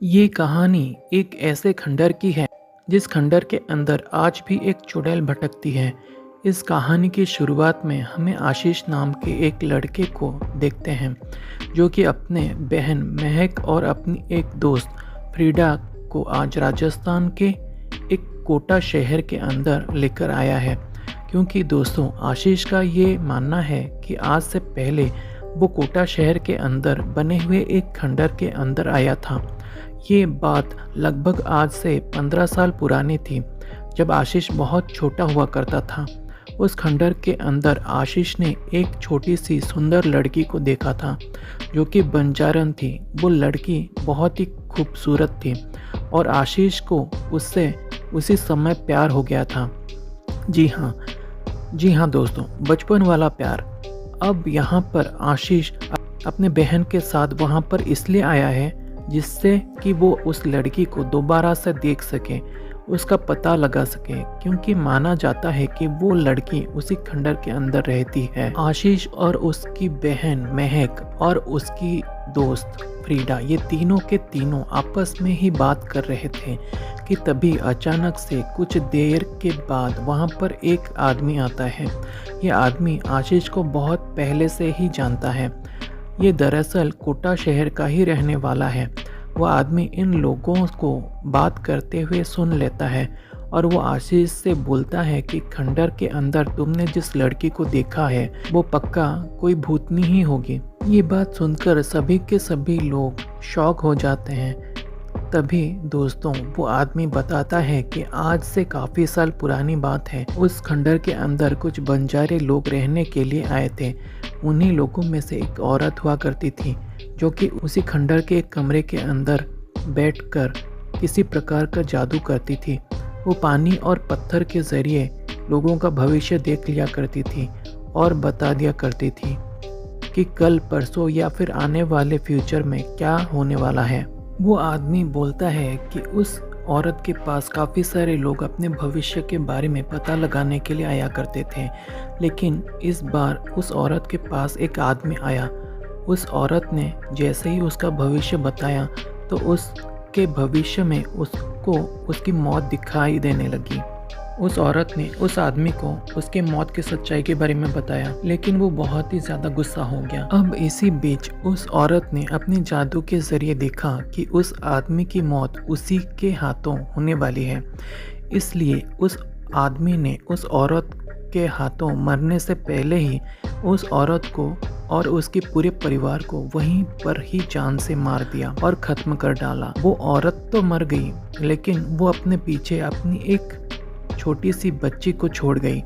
ये कहानी एक ऐसे खंडर की है जिस खंडर के अंदर आज भी एक चुड़ैल भटकती है। इस कहानी की शुरुआत में हमें आशीष नाम के एक लड़के को देखते हैं जो कि अपने बहन महक और अपनी एक दोस्त फ्रीडा को आज राजस्थान के एक कोटा शहर के अंदर लेकर आया है। क्योंकि दोस्तों आशीष का ये मानना है कि आज से पहले वो कोटा शहर के अंदर बने हुए एक खंडर के अंदर आया था। ये बात लगभग आज से 15 साल पुरानी थी, जब आशीष बहुत छोटा हुआ करता था। उस खंडर के अंदर आशीष ने एक छोटी सी सुंदर लड़की को देखा था जो कि बंजारन थी। वो लड़की बहुत ही खूबसूरत थी और आशीष को उससे उसी समय प्यार हो गया था। जी हाँ दोस्तों, बचपन वाला प्यार। अब यहाँ पर आशीष अपने बहन के साथ वहाँ पर इसलिए आया है जिससे कि वो उस लड़की को दोबारा से देख सके, उसका पता लगा सके, क्योंकि माना जाता है कि वो लड़की उसी खंडर के अंदर रहती है। आशीष और उसकी बहन महक और उसकी दोस्त फ्रीडा, ये तीनों के तीनों आपस में ही बात कर रहे थे कि तभी अचानक से कुछ देर के बाद वहाँ पर एक आदमी आता है। ये आदमी आशीष को बहुत पहले से ही जानता है। ये दरअसल कोटा शहर का ही रहने वाला है। वह आदमी इन लोगों को बात करते हुए सुन लेता है और वो आशीष से बोलता है कि खंडर के अंदर तुमने जिस लड़की को देखा है वो पक्का कोई भूतनी ही होगी। ये बात सुनकर सभी के सभी लोग शॉक हो जाते हैं। तभी दोस्तों वो आदमी बताता है कि आज से काफ़ी साल पुरानी बात है। उस खंडर के अंदर कुछ बंजारे लोग रहने के लिए आए थे। उन्हीं लोगों में से एक औरत हुआ करती थी जो कि उसी खंडर के एक कमरे के अंदर बैठकर किसी प्रकार का जादू करती थी। वो पानी और पत्थर के ज़रिए लोगों का भविष्य देख लिया करती थी और बता दिया करती थी कि कल परसों या फिर आने वाले फ्यूचर में क्या होने वाला है। वो आदमी बोलता है कि उस औरत के पास काफ़ी सारे लोग अपने भविष्य के बारे में पता लगाने के लिए आया करते थे, लेकिन इस बार उस औरत के पास एक आदमी आया। उस औरत ने जैसे ही उसका भविष्य बताया तो उसके भविष्य में उसको उसकी मौत दिखाई देने लगी। उस औरत ने उस आदमी को उसके मौत की सच्चाई के बारे में बताया, लेकिन वो बहुत ही ज़्यादा गुस्सा हो गया। अब इसी बीच उस औरत ने अपने जादू के ज़रिए देखा कि उस आदमी की मौत उसी के हाथों होने वाली है। इसलिए उस आदमी ने उस औरत के हाथों मरने से पहले ही उस औरत को और उसके पूरे परिवार को वहीं पर ही जान से मार दिया और ख़त्म कर डाला। वो औरत तो मर गई, लेकिन वो अपने पीछे अपनी एक छोटी सी बच्ची को छोड़ गई।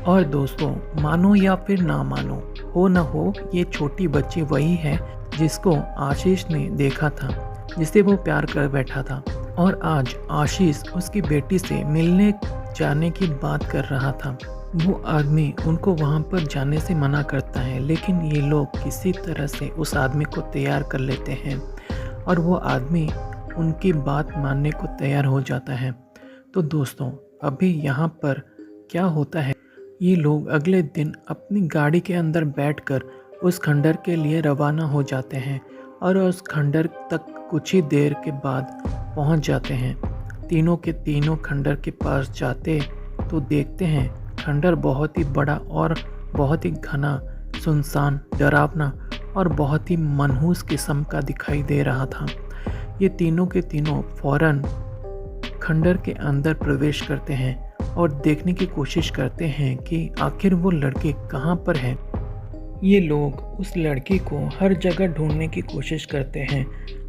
और दोस्तों मानो या फिर ना मानो, हो न हो, ये छोटी बच्ची वही है जिसको आशीष ने देखा था, जिसे वो प्यार कर बैठा था। और आज आशीष उसकी बेटी से मिलने जाने की बात कर रहा था। वो आदमी उनको वहाँ पर जाने से मना करता है, लेकिन ये लोग किसी तरह से उस आदमी को तैयार कर लेते हैं और वो आदमी उनकी बात मानने को तैयार हो जाता है। तो दोस्तों अभी यहाँ पर क्या होता है, ये लोग अगले दिन अपनी गाड़ी के अंदर बैठकर उस खंडर के लिए रवाना हो जाते हैं और उस खंडर तक कुछ ही देर के बाद पहुँच जाते हैं। तीनों के तीनों खंडर के पास जाते तो देखते हैं खंडर बहुत ही बड़ा और बहुत ही घना, सुनसान, डरावना और बहुत ही मनहूस किस्म का दिखाई दे रहा था। ये तीनों के तीनों फौरन खंडर के अंदर प्रवेश करते हैं और देखने की कोशिश करते हैं कि आखिर वो लड़की कहाँ पर है। ये लोग उस लड़की को हर जगह ढूंढने की कोशिश करते हैं।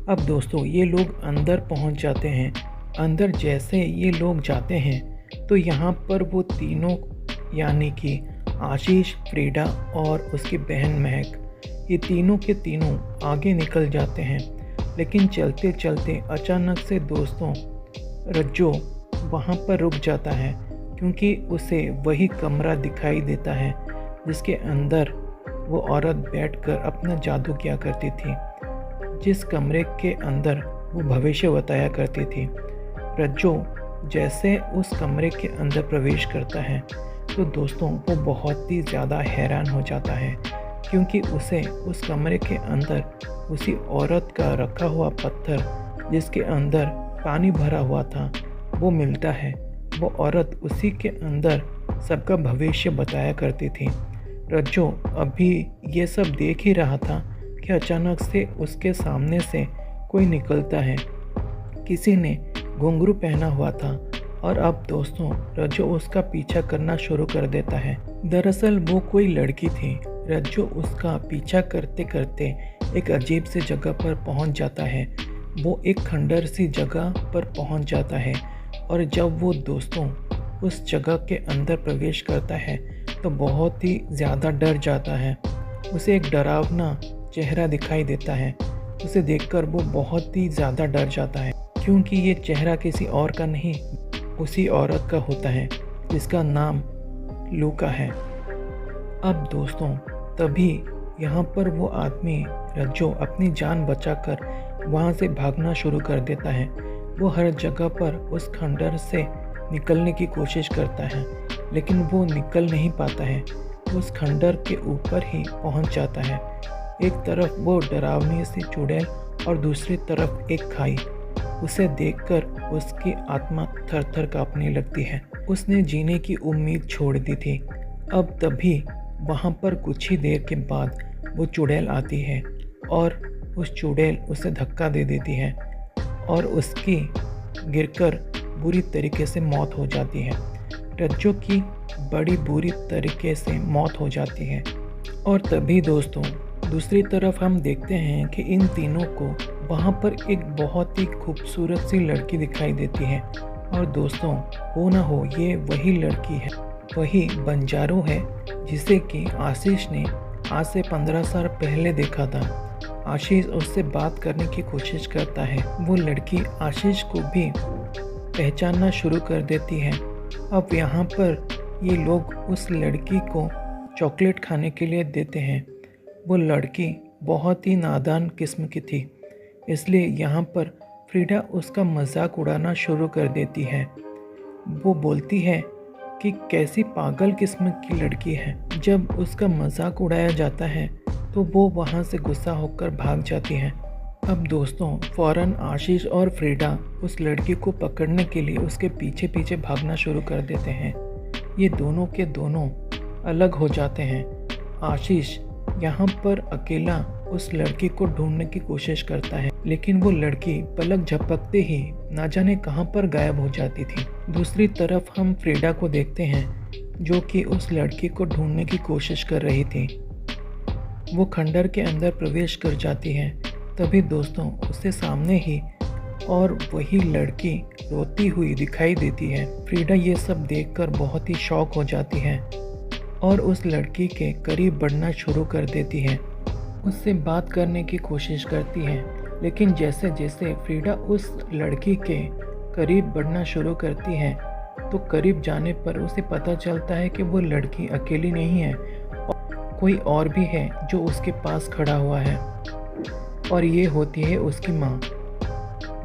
अब दोस्तों ये लोग अंदर पहुंच जाते हैं। अंदर जैसे ये लोग जाते हैं तो यहाँ पर वो तीनों यानी कि आशीष, फ्रीडा और उसकी बहन महक, ये तीनों के तीनों आगे निकल जाते हैं। लेकिन चलते चलते अचानक से दोस्तों रज्जो वहाँ पर रुक जाता है, क्योंकि उसे वही कमरा दिखाई देता है जिसके अंदर वो औरत बैठकर अपना जादू किया करती थी, जिस कमरे के अंदर वो भविष्य बताया करती थी। रज्जो जैसे उस कमरे के अंदर प्रवेश करता है तो दोस्तों वो बहुत ही ज़्यादा हैरान हो जाता है, क्योंकि उसे उस कमरे के अंदर उसी औरत का रखा हुआ पत्थर जिसके अंदर पानी भरा हुआ था वो मिलता है। वो औरत उसी के अंदर सबका भविष्य बताया करती थी। रज्जो अभी ये सब देख ही रहा था कि अचानक से उसके सामने से कोई निकलता है। किसी ने घुंघरू पहना हुआ था और अब दोस्तों रज्जो उसका पीछा करना शुरू कर देता है। दरअसल वो कोई लड़की थी। रज्जो उसका पीछा करते करते एक अजीब सी जगह पर पहुंच जाता है। वो एक खंडर सी जगह पर पहुंच जाता है और जब वो दोस्तों उस जगह के अंदर प्रवेश करता है तो बहुत ही ज़्यादा डर जाता है। उसे एक डरावना चेहरा दिखाई देता है। उसे देखकर वो बहुत ही ज़्यादा डर जाता है क्योंकि ये चेहरा किसी और का नहीं, उसी औरत का होता है जिसका नाम लूका है। अब दोस्तों तभी यहाँ पर वो आदमी रज्जो अपनी जान बचाकर वहाँ से भागना शुरू कर देता है। वो हर जगह पर उस खंडर से निकलने की कोशिश करता है लेकिन वो निकल नहीं पाता है। उस खंडर के ऊपर ही पहुँच जाता है। एक तरफ वो डरावनी सी चुड़ैल और दूसरी तरफ एक खाई। उसे देखकर उसकी आत्मा थर-थर कांपने लगती है। उसने जीने की उम्मीद छोड़ दी थी। अब तभी वहाँ पर कुछ ही देर के बाद वो चुड़ैल आती है और उस चुड़ैल उसे धक्का दे देती है और उसकी गिरकर बुरी तरीके से मौत हो जाती है। रज्जो की बड़ी बुरी तरीके से मौत हो जाती है। और तभी दोस्तों दूसरी तरफ हम देखते हैं कि इन तीनों को वहाँ पर एक बहुत ही खूबसूरत सी लड़की दिखाई देती है। और दोस्तों हो ना हो ये वही लड़की है, वही बंजारो है जिसे कि आशीष ने आज से 15 साल पहले देखा था। आशीष उससे बात करने की कोशिश करता है। वो लड़की आशीष को भी पहचानना शुरू कर देती है। अब यहाँ पर ये लोग उस लड़की को चॉकलेट खाने के लिए देते हैं। वो लड़की बहुत ही नादान किस्म की थी, इसलिए यहाँ पर फ्रीडा उसका मजाक उड़ाना शुरू कर देती है। वो बोलती है कि कैसी पागल किस्म की लड़की है। जब उसका मजाक उड़ाया जाता है तो वो वहाँ से गुस्सा होकर भाग जाती है। अब दोस्तों फ़ौरन आशीष और फ्रीडा उस लड़की को पकड़ने के लिए उसके पीछे पीछे भागना शुरू कर देते हैं। ये दोनों के दोनों अलग हो जाते हैं। आशीष यहाँ पर अकेला उस लड़की को ढूंढने की कोशिश करता है लेकिन वो लड़की पलक झपकते ही ना जाने कहाँ पर गायब हो जाती थी। दूसरी तरफ हम फ्रीडा को देखते हैं जो कि उस लड़की को ढूंढने की कोशिश कर रही थी। वो खंडर के अंदर प्रवेश कर जाती है। तभी दोस्तों उसके सामने ही और वही लड़की रोती हुई दिखाई देती है। फ्रीडा ये सब देखकर बहुत ही शॉक हो जाती है और उस लड़की के करीब बढ़ना शुरू कर देती है। उससे बात करने की कोशिश करती है लेकिन जैसे जैसे फ्रीडा उस लड़की के करीब बढ़ना शुरू करती है तो करीब जाने पर उसे पता चलता है कि वो लड़की अकेली नहीं है, कोई और भी है जो उसके पास खड़ा हुआ है और ये होती है उसकी माँ।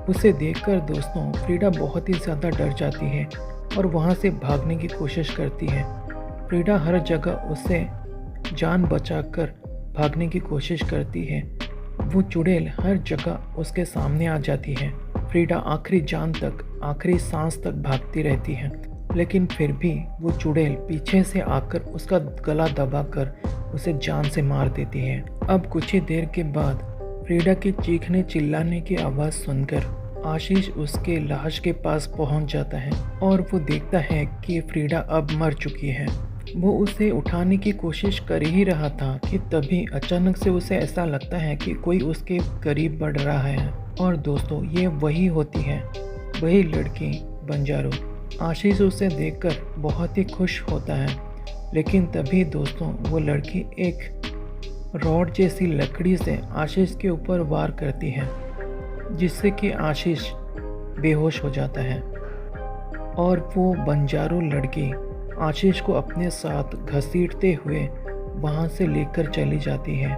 उसे देखकर दोस्तों फ्रीडा बहुत ही ज़्यादा डर जाती है और वहाँ से भागने की कोशिश करती है। फ्रीडा हर जगह उसे जान बचाकर भागने की कोशिश करती है। वो चुड़ैल हर जगह उसके सामने आ जाती है। फ्रीडा आखिरी जान तक, आखिरी सांस तक भागती रहती है लेकिन फिर भी वो चुड़ैल पीछे से आकर उसका गला दबाकर उसे जान से मार देती है। अब कुछ ही देर के बाद फ्रीडा के चीखने चिल्लाने की आवाज़ सुनकर आशीष उसके लाश के पास पहुंच जाता है और वो देखता है कि फ्रीडा अब मर चुकी है। वो उसे उठाने की कोशिश कर ही रहा था कि तभी अचानक से उसे ऐसा लगता है कि कोई उसके करीब बढ़ रहा है। और दोस्तों ये वही होती है, वही लड़की बंजारो। आशीष उसे देखकर बहुत ही खुश होता है लेकिन तभी दोस्तों वो लड़की एक रॉड जैसी लकड़ी से आशीष के ऊपर वार करती है जिससे कि आशीष बेहोश हो जाता है और वो बंजारो लड़की आशीष को अपने साथ घसीटते हुए वहाँ से लेकर चली जाती है।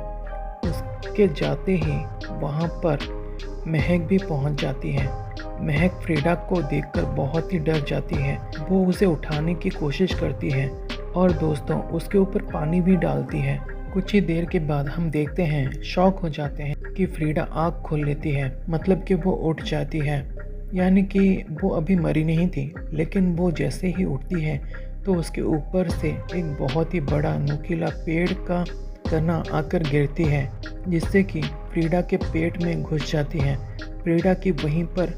उसके जाते ही वहाँ पर महक भी पहुँच जाती है। महक फ्रीडा को देखकर बहुत ही डर जाती है। वो उसे उठाने की कोशिश करती है और दोस्तों उसके ऊपर पानी भी डालती है। कुछ ही देर के बाद हम देखते हैं, शॉक हो जाते हैं कि फ्रीडा आँख खोल लेती है, मतलब कि वो उठ जाती है। यानी कि वो अभी मरी नहीं थी, लेकिन वो जैसे ही उठती है तो उसके ऊपर से एक बहुत ही बड़ा नुकीला पेड़ का तना आकर गिरती है, जिससे कि फ्रीडा के पेट में घुस जाती है। फ्रीडा की वहीं पर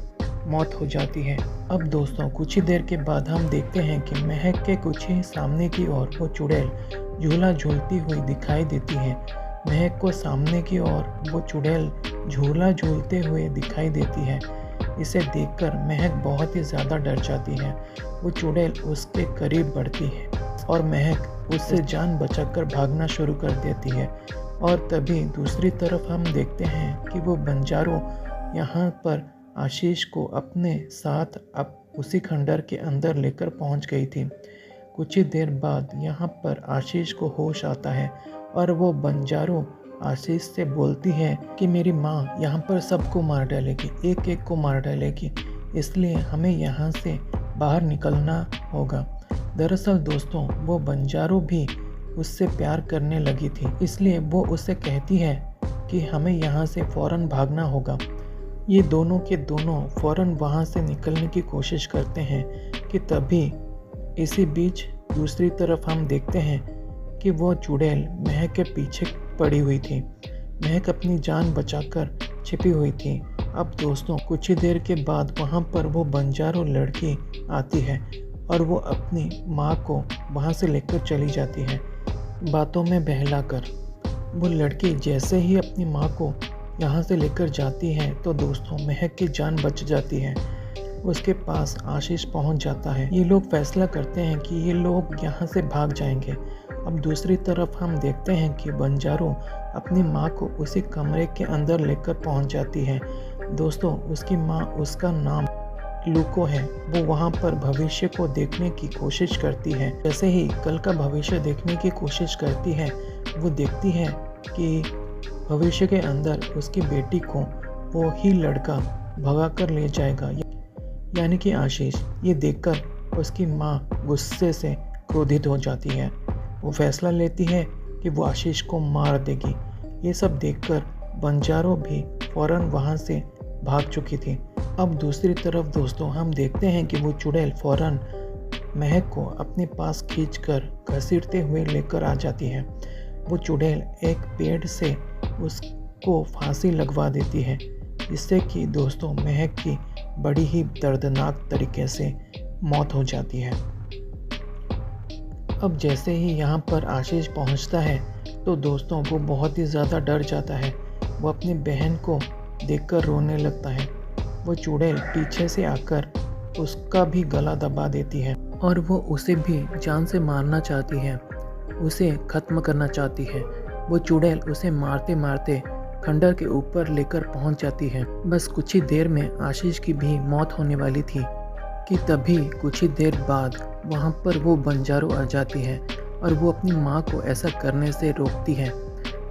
मौत हो जाती है। अब दोस्तों कुछ ही देर के बाद हम देखते हैं कि महक के कुछ ही सामने की ओर वो चुड़ैल झूला झूलती हुई दिखाई देती है। महक को सामने की ओर वो चुड़ैल झूला झूलते हुए दिखाई देती है। इसे देखकर महक बहुत ही ज़्यादा डर जाती है। वो चुड़ैल उसके करीब बढ़ती है और महक उससे जान बचाकर भागना शुरू कर देती है। और तभी दूसरी तरफ हम देखते हैं कि वो बंजारो यहाँ पर आशीष को अपने साथ अब उसी खंडर के अंदर लेकर पहुँच गई थी। कुछ ही देर बाद यहाँ पर आशीष को होश आता है और वो बंजारो आशीष से बोलती है कि मेरी माँ यहाँ पर सबको मार डालेगी, एक एक को मार डालेगी, इसलिए हमें यहाँ से बाहर निकलना होगा। दरअसल दोस्तों वो बंजारो भी उससे प्यार करने लगी थी, इसलिए वो उससे कहती है कि हमें यहाँ से फ़ौरन भागना होगा। ये दोनों के दोनों फ़ौरन वहाँ से निकलने की कोशिश करते हैं कि तभी इसी बीच दूसरी तरफ हम देखते हैं कि वो चुड़ैल महक के पीछे पड़ी हुई थी। महक अपनी जान बचाकर छिपी हुई थी। अब दोस्तों कुछ ही देर के बाद वहाँ पर वो बंजारो लड़की आती है और वो अपनी माँ को वहाँ से लेकर चली जाती है, बातों में बहलाकर। वो लड़की जैसे ही अपनी माँ को यहाँ से लेकर जाती है तो दोस्तों महक की जान बच जाती है। उसके पास आशीष पहुँच जाता है। ये लोग फैसला करते हैं कि ये लोग यहाँ से भाग जाएंगे। अब दूसरी तरफ हम देखते हैं कि बंजारो अपनी माँ को उसी कमरे के अंदर लेकर पहुँच जाती है। दोस्तों उसकी माँ, उसका नाम लूको है, वो वहाँ पर भविष्य को देखने की कोशिश करती है। जैसे ही कल का भविष्य देखने की कोशिश करती है, वो देखती है कि भविष्य के अंदर उसकी बेटी को वो ही लड़का भगा कर ले जाएगा, यानी कि आशीष। ये देखकर उसकी माँ गुस्से से क्रोधित हो जाती है। वो फैसला लेती है कि वो आशीष को मार देगी। ये सब देखकर बंजारो भी फ़ौरन वहाँ से भाग चुकी थी। अब दूसरी तरफ दोस्तों हम देखते हैं कि वो चुड़ैल फ़ौरन महक को अपने पास खींचकर घसीटते हुए लेकर आ जाती है। वो चुड़ैल एक पेड़ से उसको फांसी लगवा देती है, जिससे कि दोस्तों महक की बड़ी ही दर्दनाक तरीके से मौत हो जाती है। अब जैसे ही यहाँ पर आशीष पहुँचता है तो दोस्तों वो बहुत ही ज़्यादा डर जाता है। वो अपनी बहन को देखकर रोने लगता है। वो चुड़ैल पीछे से आकर उसका भी गला दबा देती है और वो उसे भी जान से मारना चाहती है, उसे ख़त्म करना चाहती है। वो चुड़ैल उसे मारते मारते खंडर के ऊपर लेकर पहुंच जाती है। बस कुछ ही देर में आशीष की भी मौत होने वाली थी कि तभी कुछ ही देर बाद वहां पर वो बंजारो आ जाती है और वो अपनी माँ को ऐसा करने से रोकती है।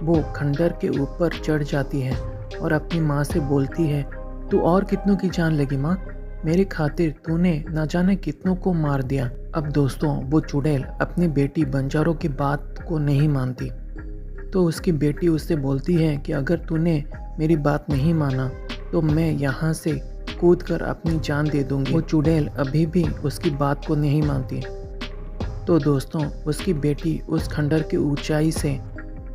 वो खंडर के ऊपर चढ़ जाती है और अपनी माँ से बोलती है, तू और कितनों की जान लगी माँ, मेरी खातिर तूने न जाने कितनों को मार दिया। अब दोस्तों वो चुड़ैल अपनी बेटी बंजारो की बात को नहीं मानती, तो उसकी बेटी उससे बोलती है कि अगर तूने मेरी बात नहीं माना तो मैं यहाँ से कूद कर अपनी जान दे दूंगी। वो चुड़ैल अभी भी उसकी बात को नहीं मानती, तो दोस्तों उसकी बेटी उस खंडर की ऊंचाई से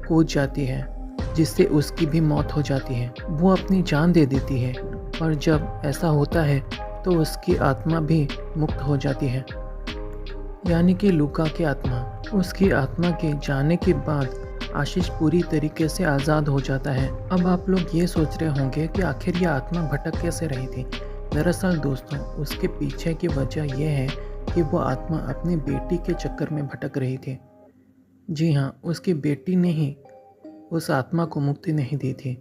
कूद जाती है, जिससे उसकी भी मौत हो जाती है। वो अपनी जान दे देती है और जब ऐसा होता है तो उसकी आत्मा भी मुक्त हो जाती है, यानी कि लूका की आत्मा। उसकी आत्मा के जाने के बाद आशीष पूरी तरीके से आज़ाद हो जाता है। अब आप लोग ये सोच रहे होंगे कि आखिर यह आत्मा भटक कैसे रही थी। दरअसल दोस्तों उसके पीछे की वजह यह है कि वो आत्मा अपनी बेटी के चक्कर में भटक रही थी। जी हाँ, उसकी बेटी ने ही उस आत्मा को मुक्ति नहीं दी थी।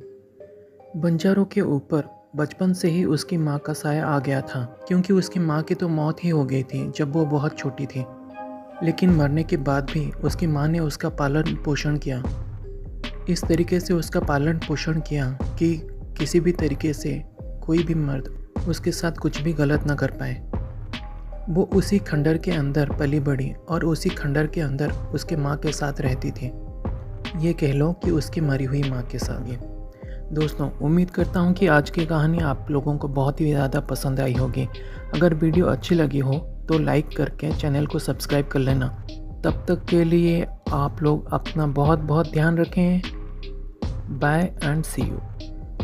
बंजारों के ऊपर बचपन से ही उसकी माँ का साया आ गया था, क्योंकि उसकी माँ की तो मौत ही हो गई थी जब वो बहुत छोटी थी। लेकिन मरने के बाद भी उसकी माँ ने उसका पालन पोषण किया, इस तरीके से उसका पालन पोषण किया कि किसी भी तरीके से कोई भी मर्द उसके साथ कुछ भी गलत ना कर पाए। वो उसी खंडर के अंदर पली बड़ी और उसी खंडर के अंदर उसके माँ के साथ रहती थी। ये कह लो कि उसकी मरी हुई माँ के साथ ही। दोस्तों, उम्मीद करता हूँ कि आज की कहानी आप लोगों को बहुत ही ज़्यादा पसंद आई होगी। अगर वीडियो अच्छी लगी हो तो लाइक करके चैनल को सब्सक्राइब कर लेना। तब तक के लिए आप लोग अपना बहुत बहुत ध्यान रखें। Bye and see you.